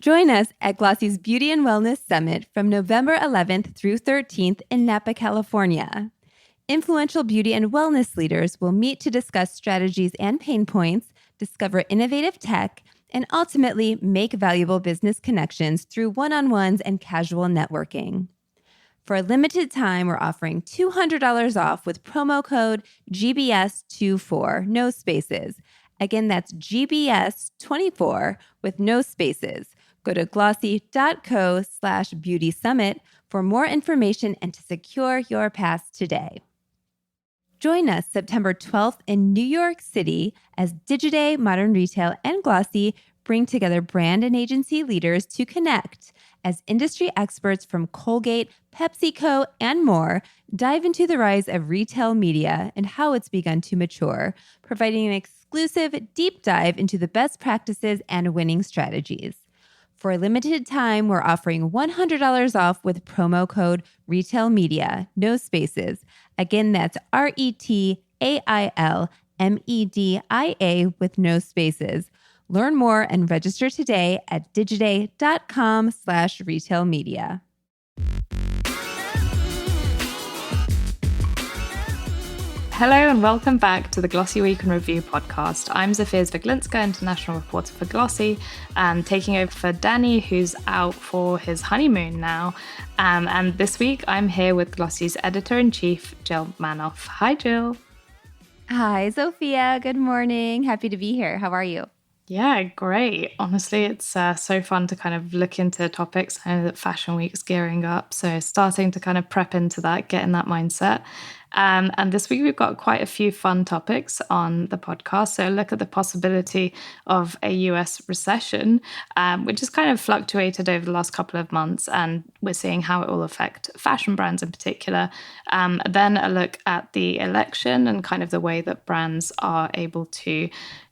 Join us at Glossy's Beauty and Wellness Summit from November 11th through 13th in Napa, California. Influential beauty and wellness leaders will meet to discuss strategies and pain points, discover innovative tech, and ultimately make valuable business connections through one-on-ones and casual networking. For a limited time, we're offering $200 off with promo code GBS24, no spaces. Again, that's GBS24 with no spaces. Go to glossy.co/beauty summit for more information and to secure your pass today. Join us September 12th in New York City as Digiday, Modern Retail, and Glossy bring together brand and agency leaders to connect as industry experts from Colgate, PepsiCo, and more dive into the rise of retail media and how it's begun to mature, providing an exclusive deep dive into the best practices and winning strategies. For a limited time, we're offering $100 off with promo code RETAILMEDIA, no spaces. Again, that's RETAILMEDIA with no spaces. Learn more and register today at digiday.com/retailmedia. Hello and welcome back to the Glossy Week in Review podcast. I'm Zofia Zwieglinska, international reporter for Glossy, taking over for Danny, who's out for his honeymoon now. And this week I'm here with Glossy's editor-in-chief, Jill Manoff. Hi, Jill. Hi, Zofia. Good morning. Happy to be here. How are you? Yeah, great. Honestly, it's so fun to kind of look into topics. I know that Fashion Week's gearing up, so starting to kind of prep into that, get in that mindset. And this week we've got quite a few fun topics on the podcast. So look at the possibility of a US recession, which has kind of fluctuated over the last couple of months, and we're seeing how it will affect fashion brands in particular. Then a look at the election and kind of the way that brands are able to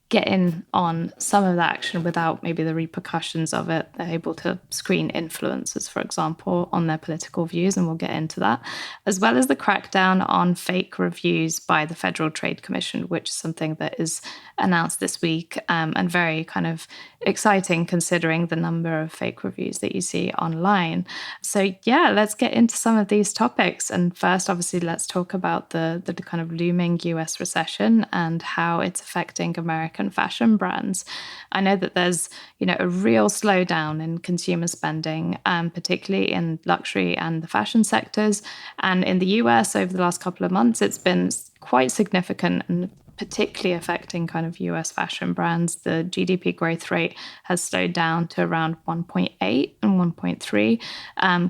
get in on some of that action without maybe the repercussions of it. They're able to screen influencers, for example, on their political views, and we'll get into that, as well as the crackdown on fake reviews by the Federal Trade Commission, which is something that is announced this week, and very kind of exciting considering the number of fake reviews that you see online. So yeah, let's get into some of these topics. And first, obviously, let's talk about the kind of looming US recession and how it's affecting American fashion brands. I know that there's, a real slowdown in consumer spending, particularly in luxury and the fashion sectors. And in the US over the last couple of months, it's been quite significant and particularly affecting kind of US fashion brands. The GDP growth rate has slowed down to around 1.8 and 1.3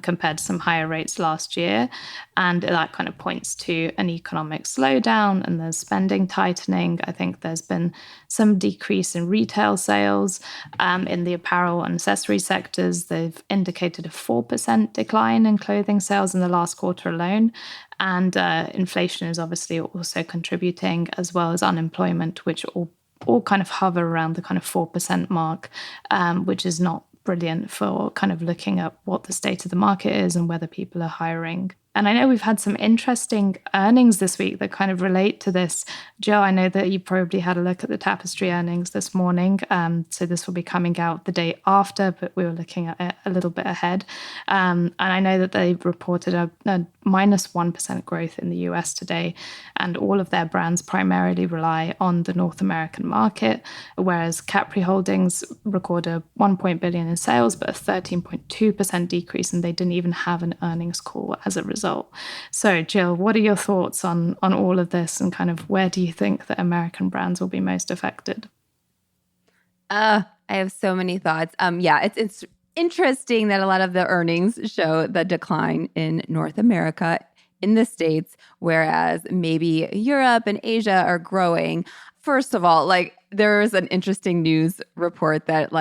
compared to some higher rates last year. And that kind of points to an economic slowdown, and there's spending tightening. I think there's been some decrease in retail sales in the apparel and accessory sectors. They've indicated a 4% decline in clothing sales in the last quarter alone. And inflation is obviously also contributing, as well as unemployment, which all kind of hover around the kind of 4% mark, which is not brilliant for kind of looking at what the state of the market is and whether people are hiring. And I know we've had some interesting earnings this week that kind of relate to this. Jill, I know that you probably had a look at the Tapestry earnings this morning. So this will be coming out the day after, but we were looking at it a little bit ahead. And I know that they've reported a minus 1% growth in the US today. And all of their brands primarily rely on the North American market, whereas Capri Holdings record a $1 billion in sales, but a 13.2% decrease, and they didn't even have an earnings call as a result. So, Jill, what are your thoughts on all of this, and kind of where do you think that American brands will be most affected? I have so many thoughts. It's interesting that a lot of the earnings show the decline in North America in the States, whereas maybe Europe and Asia are growing. First of all, there's an interesting news report that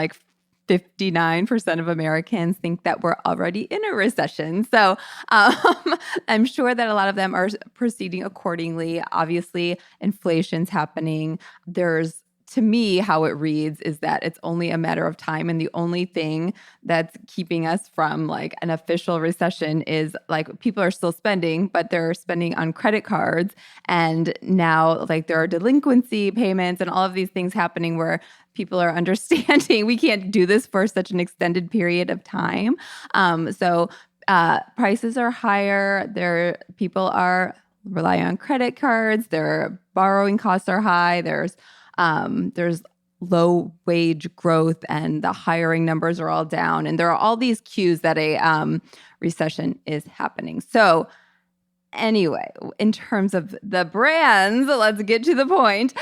59% of Americans think that we're already in a recession. So I'm sure that a lot of them are proceeding accordingly. Obviously, inflation's happening. There's to me, how it reads is that it's only a matter of time. And the only thing that's keeping us from like an official recession is like people are still spending, but they're spending on credit cards. And now like there are delinquency payments and all of these things happening where people are understanding we can't do this for such an extended period of time. So prices are higher. People are relying on credit cards. Their borrowing costs are high. There's low wage growth, and the hiring numbers are all down. And there are all these cues that a recession is happening. So anyway, in terms of the brands, let's get to the point.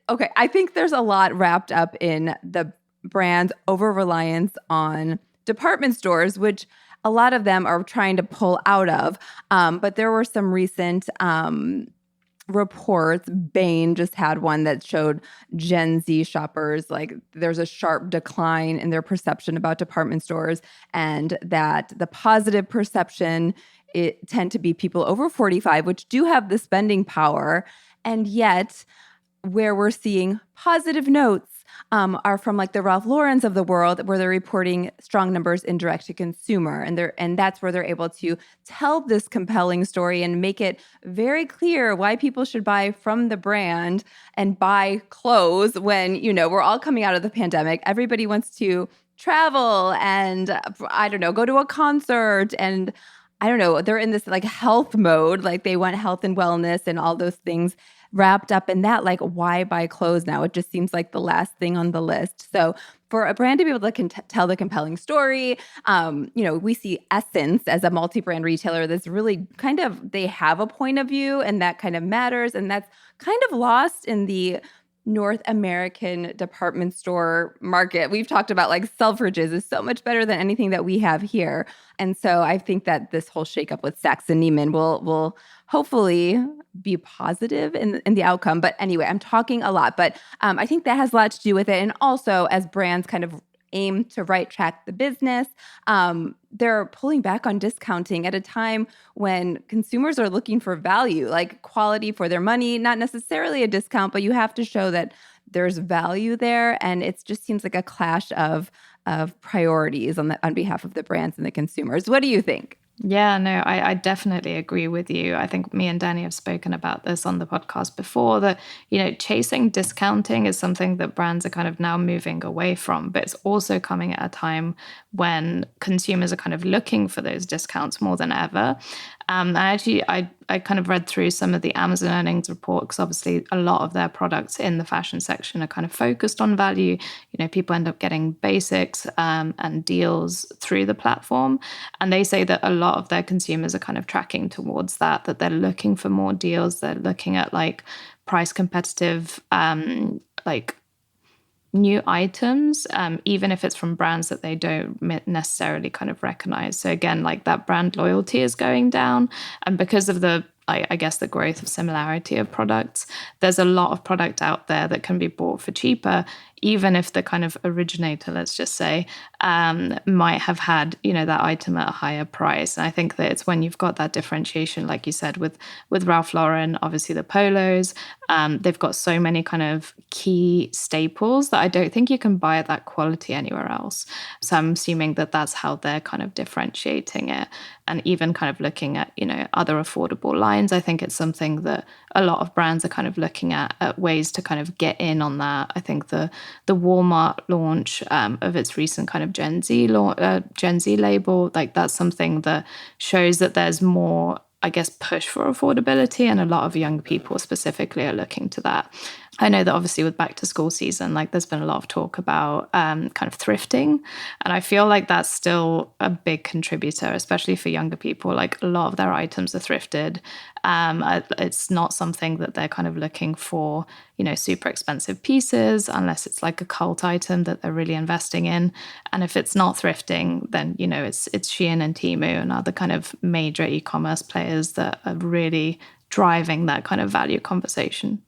Okay, I think there's a lot wrapped up in the brand's over-reliance on department stores, which a lot of them are trying to pull out of. But there were some recent reports. Bain just had one that showed Gen Z shoppers, like there's a sharp decline in their perception about department stores, and that the positive perception tend to be people over 45, which do have the spending power. And yet where we're seeing positive notes are from like the Ralph Laurens of the world, where they're reporting strong numbers in direct to consumer, and that's where they're able to tell this compelling story and make it very clear why people should buy from the brand and buy clothes when we're all coming out of the pandemic. Everybody wants to travel and I don't know, go to a concert, and I don't know, they're in this like health mode, like they want health and wellness and all those things wrapped up in that. Like, why buy clothes now? It just seems like the last thing on the list. So for a brand to be able to tell the compelling story, we see Essence as a multi-brand retailer that's really kind of, they have a point of view, and that kind of matters. And that's kind of lost in the North American department store market. We've talked about like Selfridges is so much better than anything that we have here. And so I think that this whole shakeup with Saks and Neiman will hopefully be positive in the outcome. But anyway, I'm talking a lot, but I think that has a lot to do with it. And also as brands kind of aim to right track the business, they're pulling back on discounting at a time when consumers are looking for value, like quality for their money, not necessarily a discount, but you have to show that there's value there. And it just seems like a clash of priorities on behalf of the brands and the consumers. What do you think? Yeah, no, I definitely agree with you. I think me and Danny have spoken about this on the podcast before, that, chasing discounting is something that brands are kind of now moving away from, but it's also coming at a time when consumers are kind of looking for those discounts more than ever. And actually, I kind of read through some of the Amazon earnings report, because obviously a lot of their products in the fashion section are kind of focused on value. People end up getting basics and deals through the platform. And they say that a lot of their consumers are kind of tracking towards that they're looking for more deals. They're looking at like price competitive, like new items, even if it's from brands that they don't necessarily kind of recognize. So again, like that brand loyalty is going down. And because of I guess the growth of similarity of products, there's a lot of product out there that can be bought for cheaper, even if the kind of originator, let's just say, might have had, that item at a higher price. And I think that it's when you've got that differentiation, like you said, with Ralph Lauren, obviously the polos, they've got so many kind of key staples that I don't think you can buy at that quality anywhere else. So I'm assuming that that's how they're kind of differentiating it. And even kind of looking at, other affordable lines, I think it's something that a lot of brands are kind of looking at ways to kind of get in on that. I think the Walmart launch of its recent kind of Gen Z label, like that's something that shows that there's more, I guess, push for affordability, and a lot of young people specifically are looking to that. I know that obviously with back to school season, like there's been a lot of talk about kind of thrifting. And I feel like that's still a big contributor, especially for younger people. Like a lot of their items are thrifted. It's not something that they're kind of looking for, super expensive pieces, unless it's like a cult item that they're really investing in. And if it's not thrifting, then, it's Shein and Temu and other kind of major e-commerce players that are really driving that kind of value conversation.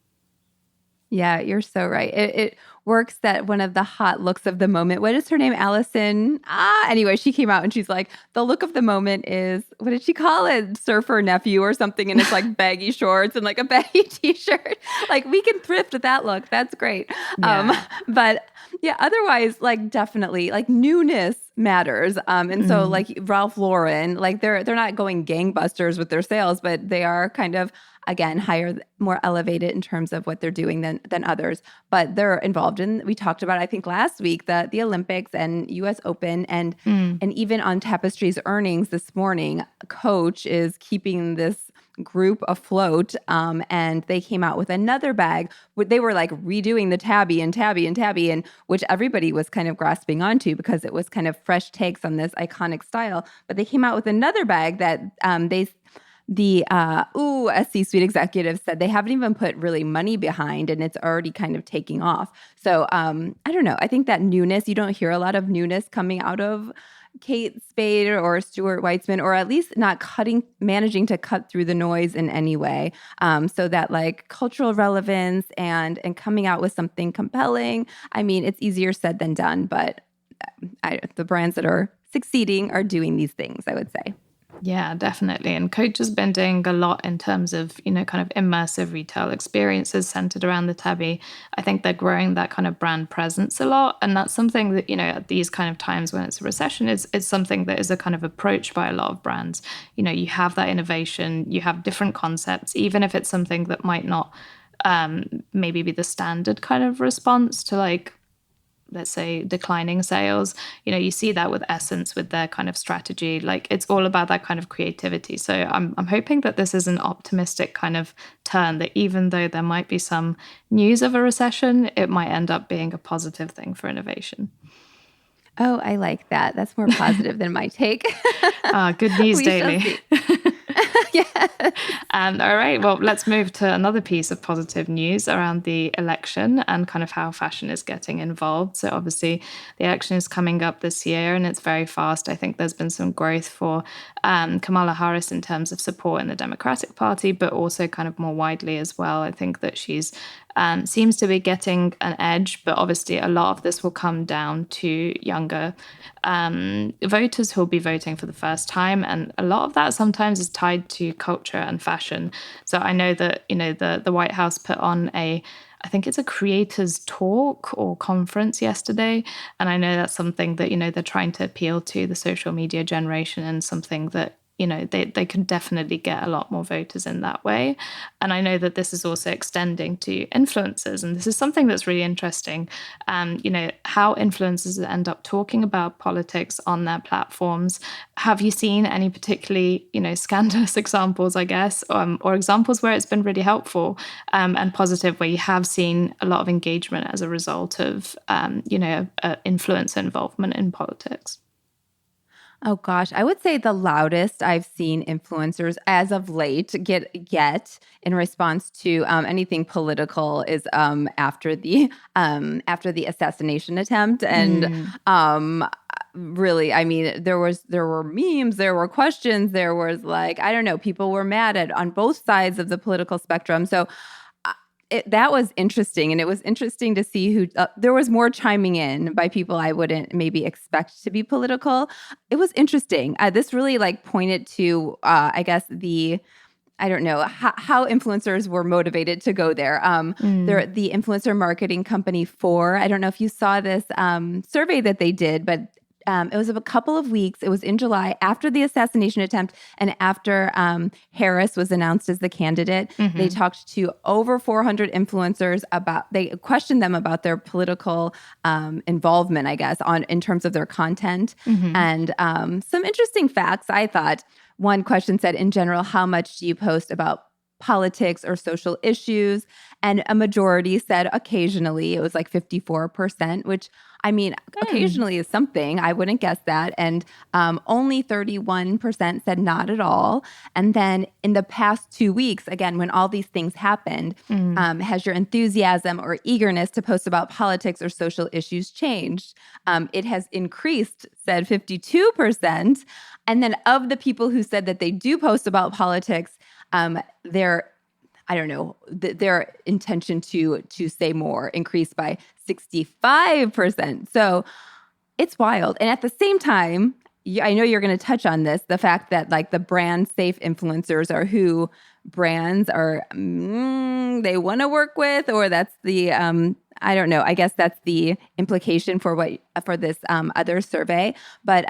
Yeah, you're so right. works at one of the hot looks of the moment. What is her name? Allison? Anyway, she came out and she's like, the look of the moment is, what did she call it? Surfer nephew or something. And it's like baggy shorts and like a baggy t-shirt. Like, we can thrift that look. That's great. Yeah. But yeah, otherwise, like, definitely, like, newness matters. And so like Ralph Lauren, like they're not going gangbusters with their sales, but they are kind of, again, higher, more elevated in terms of what they're doing than others. But they're involved in, we talked about, I think last week, the Olympics and US Open, and even on Tapestry's earnings this morning, Coach is keeping this group afloat, and they came out with another bag. They were like redoing the tabby and which everybody was kind of grasping onto because it was kind of fresh takes on this iconic style. But they came out with another bag that a C-suite executive said they haven't even put really money behind, and it's already kind of taking off. So I don't know. I think that newness, you don't hear a lot of newness coming out of Kate Spade or Stuart Weitzman, or at least not managing to cut through the noise in any way. So that like cultural relevance and coming out with something compelling. I mean, it's easier said than done, but the brands that are succeeding are doing these things, I would say. Yeah, definitely. And Coach has been doing a lot in terms of, kind of immersive retail experiences centered around the tabby. I think they're growing that kind of brand presence a lot. And that's something that, at these kind of times when it's a recession, is something that is a kind of approach by a lot of brands. You have that innovation, you have different concepts, even if it's something that might not maybe be the standard kind of response to like, let's say, declining sales. You see that with Essence, with their kind of strategy. Like, it's all about that kind of creativity. So I'm hoping that this is an optimistic kind of turn, that even though there might be some news of a recession, it might end up being a positive thing for innovation. Oh, I like that. That's more positive than my take. Good news daily. Yeah. All right. Well, let's move to another piece of positive news around the election and kind of how fashion is getting involved. So obviously the election is coming up this year and it's very fast. I think there's been some growth for Kamala Harris in terms of support in the Democratic Party, but also kind of more widely as well. I think that she's seems to be getting an edge, but obviously a lot of this will come down to younger voters who will be voting for the first time. And a lot of that sometimes is tied to culture and fashion. So I know that, the White House put on I think it's a creators talk or conference yesterday. And I know that's something that, they're trying to appeal to the social media generation, and something that, they can definitely get a lot more voters in that way. And I know that this is also extending to influencers. And this is something that's really interesting. How influencers end up talking about politics on their platforms. Have you seen any particularly, scandalous examples, I guess, or examples where it's been really helpful and positive, where you have seen a lot of engagement as a result of, influencer involvement in politics? Oh gosh, I would say the loudest I've seen influencers as of late get in response to anything political is after the assassination attempt, and really, I mean, there were memes, there were questions, there was like, I don't know, people were mad on both sides of the political spectrum. So that was interesting. And it was interesting to see who, there was more chiming in by people I wouldn't maybe expect to be political. It was interesting. This really like pointed to, I guess, I don't know how influencers were motivated to go there. The influencer marketing company I don't know if you saw this survey that they did, but it was a couple of weeks. It was in July after the assassination attempt and after Harris was announced as the candidate. They talked to over 400 influencers they questioned them about their political involvement, I guess, in terms of their content. And some interesting facts, I thought. One question said, in general, how much do you post about politics or social issues? And a majority said occasionally. It was like 54%, which, I mean, occasionally is something. I wouldn't guess that. And only 31% said not at all. And then in the past 2 weeks, again, when all these things happened, has your enthusiasm or eagerness to post about politics or social issues changed? It has increased, said 52%. And then of the people who said that they do post about politics, I don't know, their intention to say more increased by 65%. So it's wild. And at the same time, I know you're going to touch on this, the fact that like the brand safe influencers are who brands are, they want to work with, or that's the, I don't know. I guess that's the implication for this other survey. But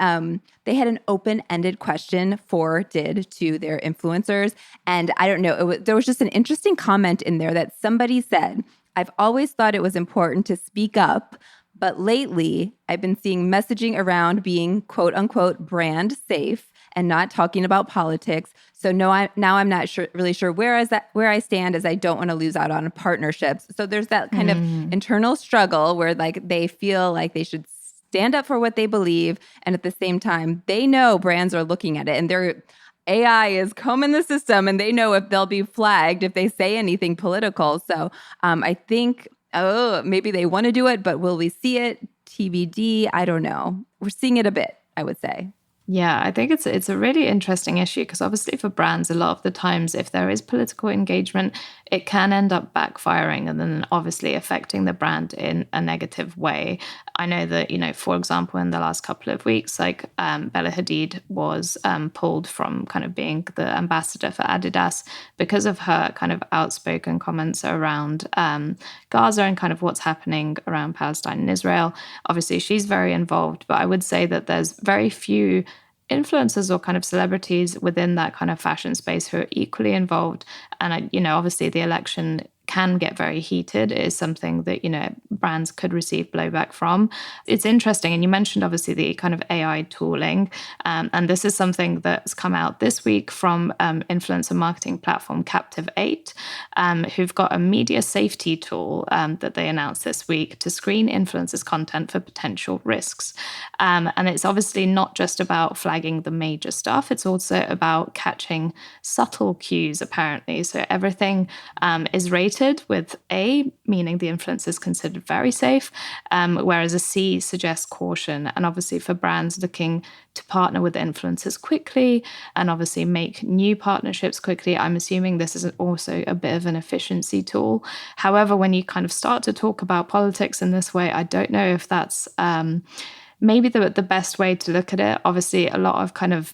they had an open-ended question to their influencers. And I don't know, there was just an interesting comment in there that somebody said, I've always thought it was important to speak up, but lately, I've been seeing messaging around being quote unquote brand safe and not talking about politics. So now I'm not really sure where I stand, as I don't want to lose out on partnerships. So there's that kind of internal struggle where like they feel like they should stand up for what they believe, and at the same time, they know brands are looking at it and their AI is combing the system, and they know if they'll be flagged if they say anything political. So I think. Oh, maybe they want to do it, but will we see it? TBD. I don't know. We're seeing it a bit, I would say. Yeah, I think it's a really interesting issue because obviously for brands, a lot of the times, if there is political engagement, it can end up backfiring and then obviously affecting the brand in a negative way. I know that, for example, in the last couple of weeks, like Bella Hadid was pulled from kind of being the ambassador for Adidas because of her kind of outspoken comments around Gaza and kind of what's happening around Palestine and Israel. Obviously, she's very involved, but I would say that there's very few influencers or kind of celebrities within that kind of fashion space who are equally involved. And, obviously the election can get very heated. It is something that, brands could receive blowback from. It's interesting. And you mentioned obviously the kind of AI tooling. And this is something that's come out this week from influencer marketing platform Captive 8, who've got a media safety tool that they announced this week to screen influencers' content for potential risks. And it's obviously not just about flagging the major stuff. It's also about catching subtle cues, apparently. So everything is rated with A, meaning the influencer is considered very safe, whereas a C suggests caution. And obviously for brands looking to partner with influencers quickly and obviously make new partnerships quickly, I'm assuming this is also a bit of an efficiency tool. However, when you kind of start to talk about politics in this way, I don't know if that's maybe the best way to look at it. Obviously, a lot of kind of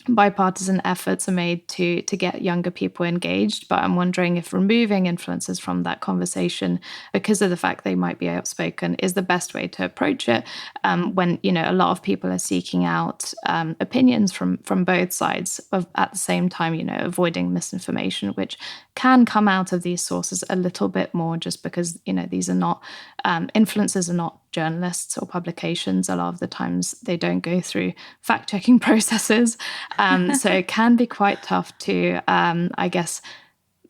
bipartisan efforts are made to get younger people engaged, but I'm wondering if removing influencers from that conversation because of the fact they might be outspoken is the best way to approach it when a lot of people are seeking out opinions from both sides at the same time avoiding misinformation, which can come out of these sources a little bit more just because these are not influencers are not journalists or publications. A lot of the times they don't go through fact-checking processes. So it can be quite tough to, I guess,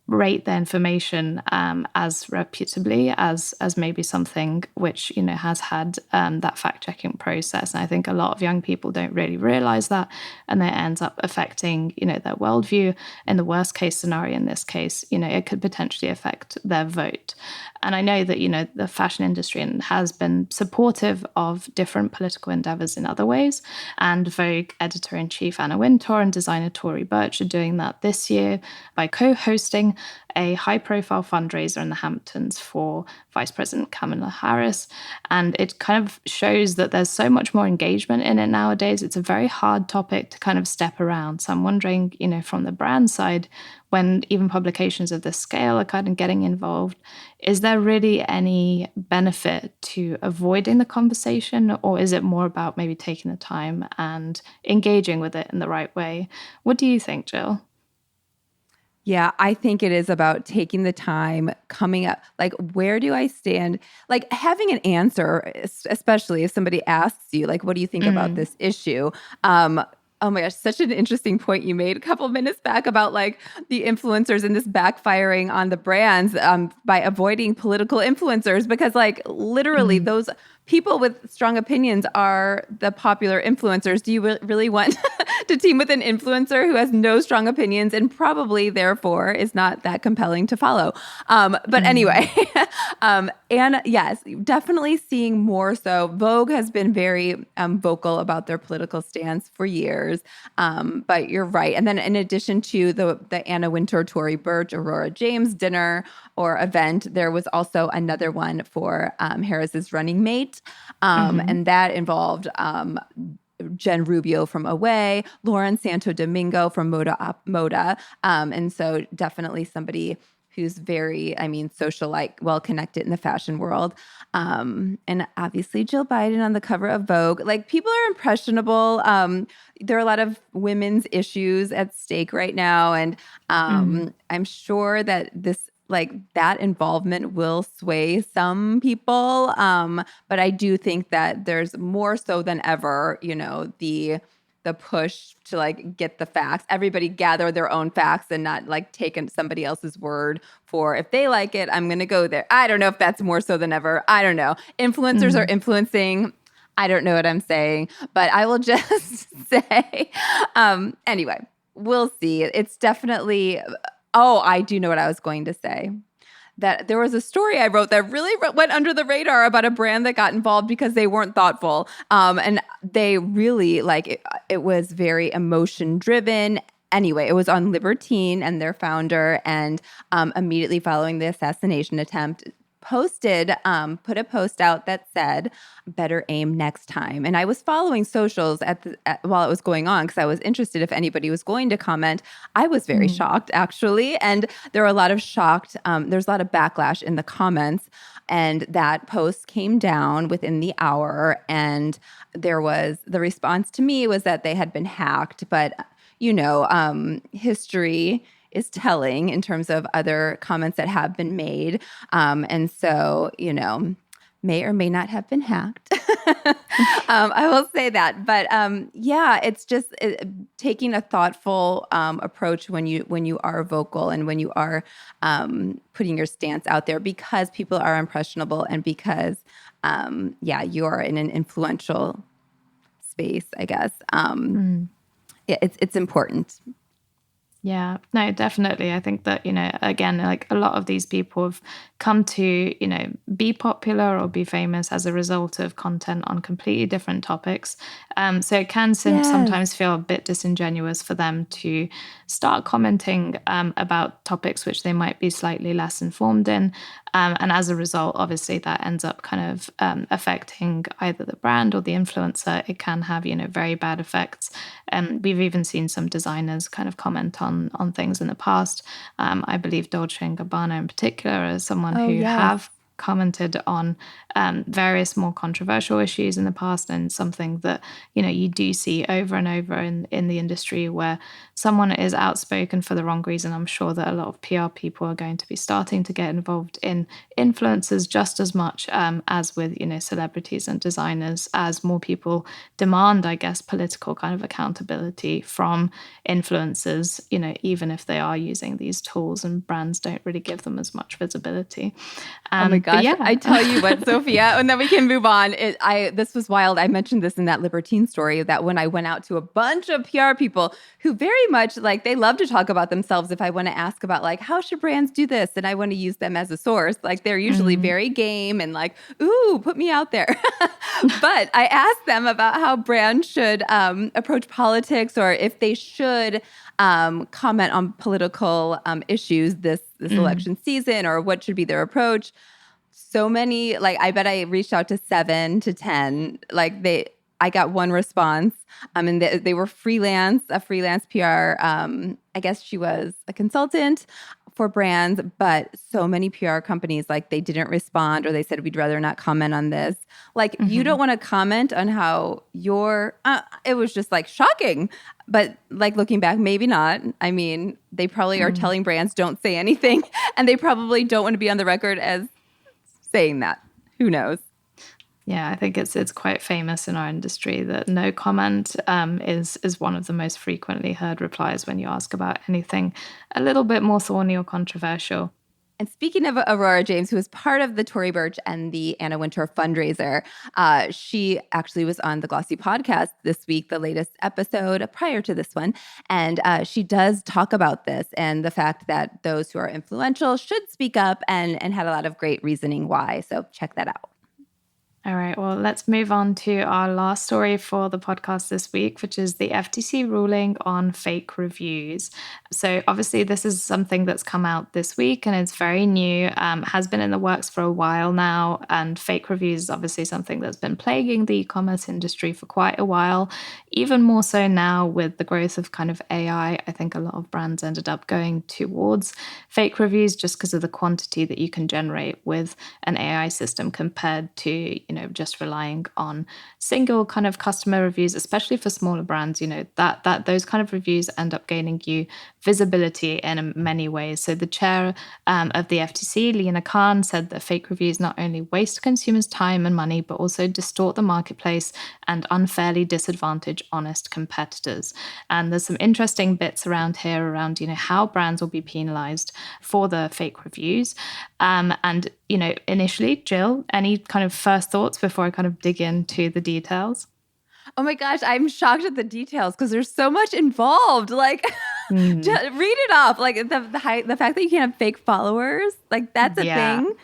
rate the information as reputably as maybe something which has had that fact-checking process. And I think a lot of young people don't really realize that, and that ends up affecting their worldview. In the worst case scenario, in this case, it could potentially affect their vote. And I know that the fashion industry has been supportive of different political endeavors in other ways, and Vogue editor-in-chief Anna Wintour and designer Tory Burch are doing that this year by co-hosting a high-profile fundraiser in the Hamptons for Vice President Kamala Harris. And it kind of shows that there's so much more engagement in it nowadays. It's a very hard topic to kind of step around. So I'm wondering, from the brand side, when even publications of this scale are kind of getting involved, is there really any benefit to avoiding the conversation, or is it more about maybe taking the time and engaging with it in the right way? What do you think, Jill? Yeah, I think it is about taking the time, coming up, like, where do I stand? Like, having an answer, especially if somebody asks you, like, what do you think about this issue? Oh my gosh, such an interesting point you made a couple of minutes back about like the influencers and this backfiring on the brands by avoiding political influencers, because like literally those people with strong opinions are the popular influencers. Do you really want to team with an influencer who has no strong opinions and probably therefore is not that compelling to follow. But anyway, and yes, definitely seeing more so. Vogue has been very vocal about their political stance for years. But you're right. And then in addition to the Anna Wintour, Tory Burch, Aurora James dinner or event, there was also another one for Harris's running mate. And that involved Jen Rubio from Away, Lauren Santo Domingo from Moda. And so definitely somebody who's very, socialite, well-connected in the fashion world. And obviously Jill Biden on the cover of Vogue. Like, people are impressionable. There are a lot of women's issues at stake right now. And I'm sure that that involvement will sway some people. But I do think that there's more so than ever, the push to get the facts. Everybody gather their own facts and not take somebody else's word for, if they like it, I'm going to go there. I don't know if that's more so than ever. I don't know. Influencers are influencing. I don't know what I'm saying, but I will just say, anyway, we'll see. It's definitely, I do know what I was going to say. That there was a story I wrote that really went under the radar about a brand that got involved because they weren't thoughtful. And they really, it was very emotion driven. Anyway, it was on Libertine and their founder, and immediately following the assassination attempt, put a post out that said, "Better aim next time." And I was following socials while it was going on because I was interested if anybody was going to comment. I was very shocked, actually. And there were a lot of there's a lot of backlash in the comments. And that post came down within the hour. And the response to me was that they had been hacked. But, history is telling in terms of other comments that have been made. And so, may or may not have been hacked. I will say that. But it's just taking a thoughtful approach when you are vocal and when you are putting your stance out there, because people are impressionable and because, you are in an influential space, I guess. It's important. Yeah, no, definitely. I think that, again, a lot of these people have come to, be popular or be famous as a result of content on completely different topics. So it can sometimes feel a bit disingenuous for them to start commenting about topics which they might be slightly less informed in. And as a result, obviously, that ends up kind of affecting either the brand or the influencer. It can have, very bad effects. We've even seen some designers kind of comment on things in the past. I believe Dolce & Gabbana in particular as someone who have commented on various more controversial issues in the past, and something that you do see over and over in the industry where someone is outspoken for the wrong reason. I'm sure that a lot of PR people are going to be starting to get involved in influencers just as much as with celebrities and designers, as more people demand, I guess, political kind of accountability from influencers, even if they are using these tools and brands don't really give them as much visibility. Oh my gosh, I tell you what, Zofia, and then we can move on. This was wild. I mentioned this in that Libertine story, that when I went out to a bunch of PR people who very much they love to talk about themselves. If I want to ask about how should brands do this, and I want to use them as a source, they're usually very game and ooh, put me out there. But I asked them about how brands should approach politics, or if they should comment on political issues this election season, or what should be their approach. So many, I bet I reached out to 7 to 10. I got one response, and they were a freelance PR. I guess she was a consultant for brands, but so many PR companies, they didn't respond, or they said, we'd rather not comment on this. You don't want to comment on how it was just shocking. But looking back, maybe not. I mean, they probably are telling brands don't say anything, and they probably don't want to be on the record as saying that. Who knows? Yeah, I think it's quite famous in our industry that no comment is one of the most frequently heard replies when you ask about anything a little bit more thorny or controversial. And speaking of Aurora James, who was part of the Tory Burch and the Anna Wintour fundraiser, she actually was on the Glossy podcast this week, the latest episode prior to this one. And she does talk about this and the fact that those who are influential should speak up and had a lot of great reasoning why. So check that out. All right, well, let's move on to our last story for the podcast this week, which is the FTC ruling on fake reviews. So obviously this is something that's come out this week and it's very new, has been in the works for a while now. And fake reviews is obviously something that's been plaguing the e-commerce industry for quite a while, even more so now with the growth of kind of AI. I think a lot of brands ended up going towards fake reviews just because of the quantity that you can generate with an AI system compared to, just relying on single kind of customer reviews, especially for smaller brands, that those kind of reviews end up gaining you visibility in many ways. So the chair of the FTC, Lena Khan, said that fake reviews not only waste consumers' time and money, but also distort the marketplace and unfairly disadvantage honest competitors. And there's some interesting bits around here around, how brands will be penalized for the fake reviews. And initially, Jill, any kind of first thoughts before I kind of dig into the details? Oh my gosh, I'm shocked at the details because there's so much involved. Like, just read it off. Like the fact that you can't have fake followers, like that's a thing.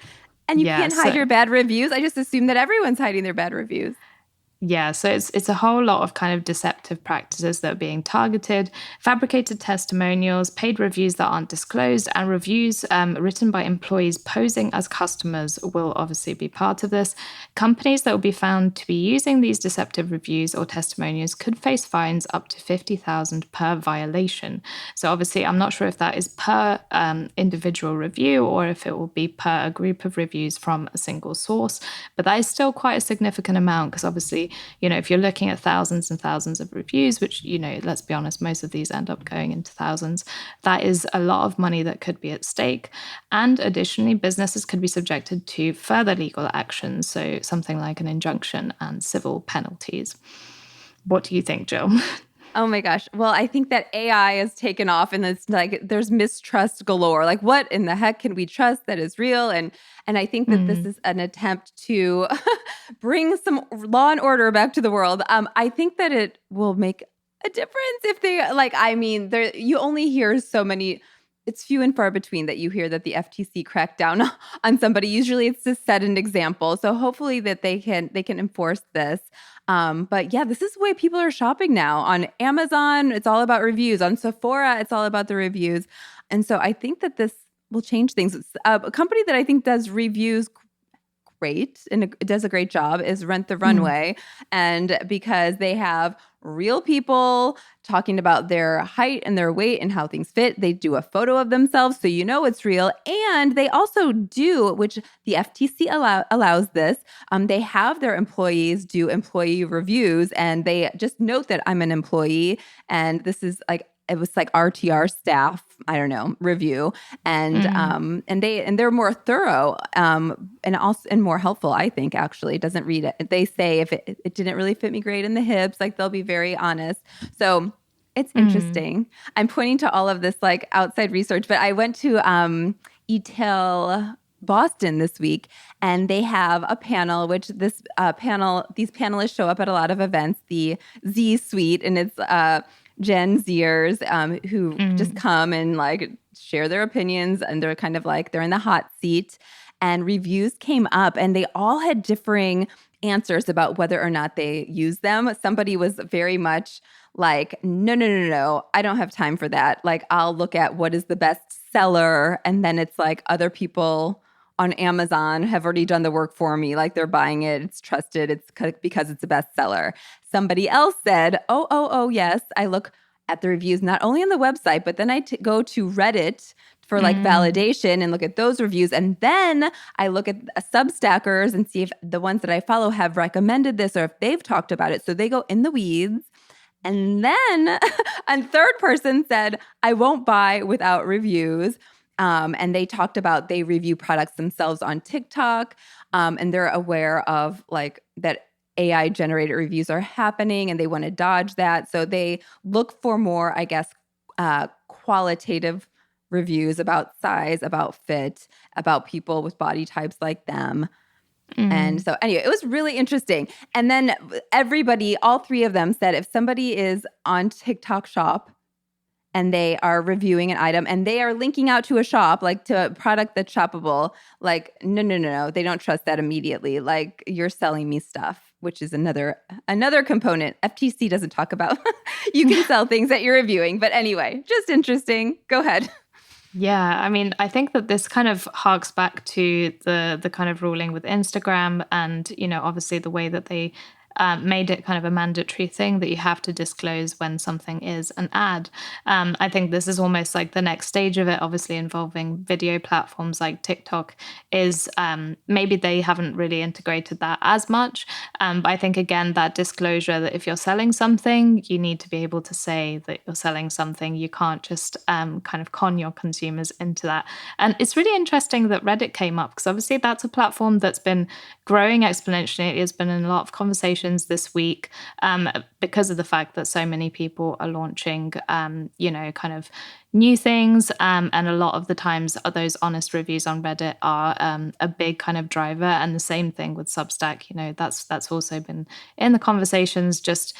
And you can't hide your bad reviews. I just assume that everyone's hiding their bad reviews. Yeah, so it's a whole lot of kind of deceptive practices that are being targeted, fabricated testimonials, paid reviews that aren't disclosed, and reviews written by employees posing as customers will obviously be part of this. Companies that will be found to be using these deceptive reviews or testimonials could face fines up to $50,000 per violation. So obviously, I'm not sure if that is per individual review or if it will be per a group of reviews from a single source, but that is still quite a significant amount because obviously, if you're looking at thousands and thousands of reviews, which, let's be honest, most of these end up going into thousands, that is a lot of money that could be at stake. And additionally, businesses could be subjected to further legal actions, so something like an injunction and civil penalties. What do you think, Jill? Oh my gosh. Well, I think that AI has taken off and it's like there's mistrust galore. Like what in the heck can we trust that is real? And I think that this is an attempt to bring some law and order back to the world. I think that it will make a difference if they you only hear so many. It's few and far between that you hear that the FTC cracked down on somebody. Usually it's to set an example. So hopefully that they can enforce this. But yeah, this is the way people are shopping now. On Amazon, it's all about reviews. On Sephora, it's all about the reviews. And so I think that this will change things. A company that I think does reviews great and it does a great job is Rent the Runway. And because they have real people talking about their height and their weight and how things fit. They do a photo of themselves so you know it's real. And they also do, which the FTC allows this, they have their employees do employee reviews and they just note that I'm an employee and this is like, it was like RTR staff, I don't know, review, and they're more thorough and more helpful. I think actually it doesn't read it. They say if it didn't really fit me great in the hips, like they'll be very honest. So it's interesting. I'm pointing to all of this like outside research, but I went to eTail Boston this week, and they have a panel, which these panelists show up at a lot of events, the Z Suite, and it's Gen Zers who just come and like share their opinions, and they're kind of like they're in the hot seat. And reviews came up, and they all had differing answers about whether or not they use them. Somebody was very much like, no, I don't have time for that. Like, I'll look at what is the best seller, and then it's like other people on Amazon have already done the work for me. Like they're buying it. It's trusted. It's because it's a bestseller. Somebody else said, oh, yes. I look at the reviews, not only on the website, but then I go to Reddit for like validation and look at those reviews. And then I look at Substackers and see if the ones that I follow have recommended this or if they've talked about it. So they go in the weeds. And then a third person said, I won't buy without reviews. And they talked about they review products themselves on TikTok, and they're aware of like that AI generated reviews are happening and they want to dodge that. So they look for more, I guess, qualitative reviews about size, about fit, about people with body types like them. And so anyway, it was really interesting. And then everybody, all three of them said if somebody is on TikTok Shop and they are reviewing an item and they are linking out to a shop, like to a product that's shoppable, like, no, they don't trust that immediately. Like, you're selling me stuff, which is another component. FTC doesn't talk about. You can sell things that you're reviewing. But anyway, just interesting. Go ahead. Yeah, I mean, I think that this kind of harks back to the kind of ruling with Instagram and, obviously the way that they made it kind of a mandatory thing that you have to disclose when something is an ad. I think this is almost like the next stage of it, obviously involving video platforms like TikTok, is maybe they haven't really integrated that as much. But I think, again, that disclosure that if you're selling something, you need to be able to say that you're selling something. You can't just kind of con your consumers into that. And it's really interesting that Reddit came up because obviously that's a platform that's been growing exponentially. It's been in a lot of conversations this week because of the fact that so many people are launching, kind of new things. And a lot of the times those honest reviews on Reddit are a big kind of driver. And the same thing with Substack, that's also been in the conversations, just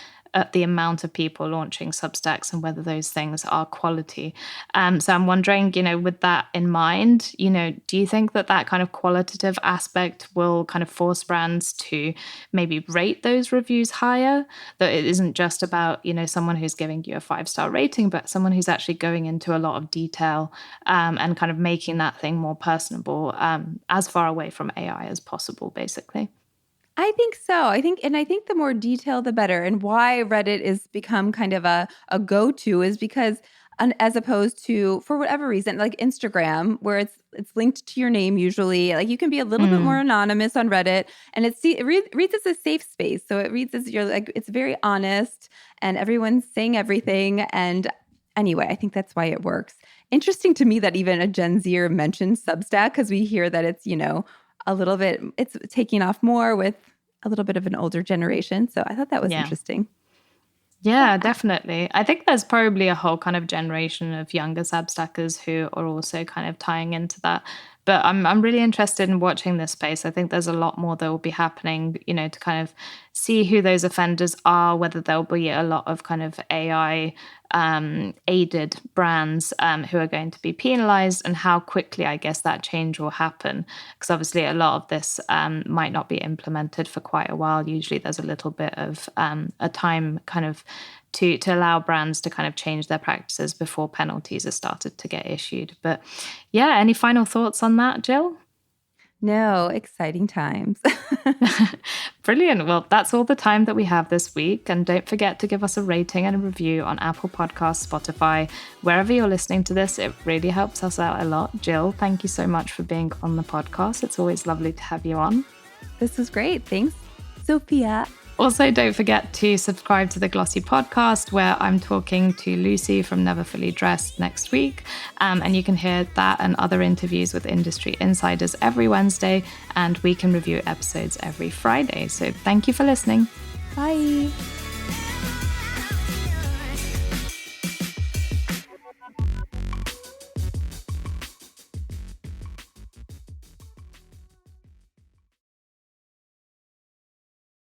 the amount of people launching Substacks and whether those things are quality. So I'm wondering, with that in mind, do you think that kind of qualitative aspect will kind of force brands to maybe rate those reviews higher? That it isn't just about, someone who's giving you a 5-star rating, but someone who's actually going into a lot of detail and kind of making that thing more personable, as far away from AI as possible, basically. I think so. I think the more detail, the better. And why Reddit is become kind of a go-to is because, as opposed to, for whatever reason, like Instagram, where it's linked to your name usually, like you can be a little bit more anonymous on Reddit, and it reads as a safe space. So it reads as it's very honest, and everyone's saying everything. And anyway, I think that's why it works. Interesting to me that even a Gen Zer mentions Substack because we hear that it's a little bit, it's taking off more with a little bit of an older generation. So I thought that was interesting. Yeah, definitely. I think there's probably a whole kind of generation of younger Substackers who are also kind of tying into that. But I'm really interested in watching this space. I think there's a lot more that will be happening, to kind of see who those offenders are, whether there'll be a lot of kind of AI aided brands who are going to be penalized, and how quickly, I guess, that change will happen. Because obviously a lot of this might not be implemented for quite a while. Usually there's a little bit of a time kind of to allow brands to kind of change their practices before penalties are started to get issued. But yeah, any final thoughts on that, Jill? No, exciting times. Brilliant. Well, that's all the time that we have this week. And don't forget to give us a rating and a review on Apple Podcasts, Spotify, wherever you're listening to this. It really helps us out a lot. Jill, thank you so much for being on the podcast. It's always lovely to have you on. This was great. Thanks, Zofia. Also, don't forget to subscribe to the Glossy podcast, where I'm talking to Lucy from Never Fully Dressed next week. And you can hear that and other interviews with industry insiders every Wednesday, and we can review episodes every Friday. So thank you for listening. Bye.